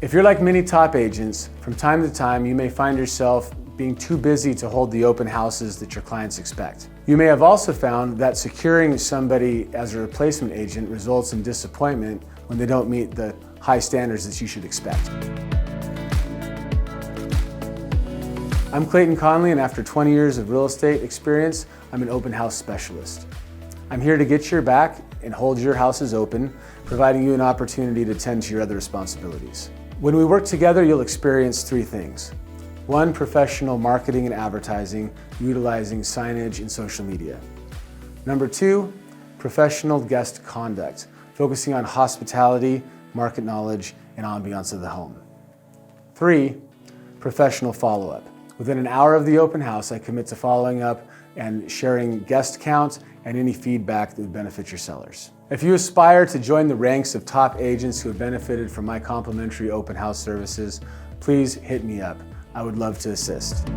If you're like many top agents, from time to time you may find yourself being too busy to hold the open houses that your clients expect. You may have also found that securing somebody as a replacement agent results in disappointment when they don't meet the high standards that you should expect. I'm Clayton Conley, and after 20 years of real estate experience, I'm an open house specialist. I'm here to get your back and hold your houses open, providing you an opportunity to tend to your other responsibilities. When we work together, you'll experience three things. One, professional marketing and advertising, utilizing signage and social media. Number two, professional guest conduct, focusing on hospitality, market knowledge, and ambiance of the home. Three, professional follow-up. Within an hour of the open house, I commit to following up and sharing guest count and any feedback that would benefit your sellers. If you aspire to join the ranks of top agents who have benefited from my complimentary open house services, please hit me up. I would love to assist.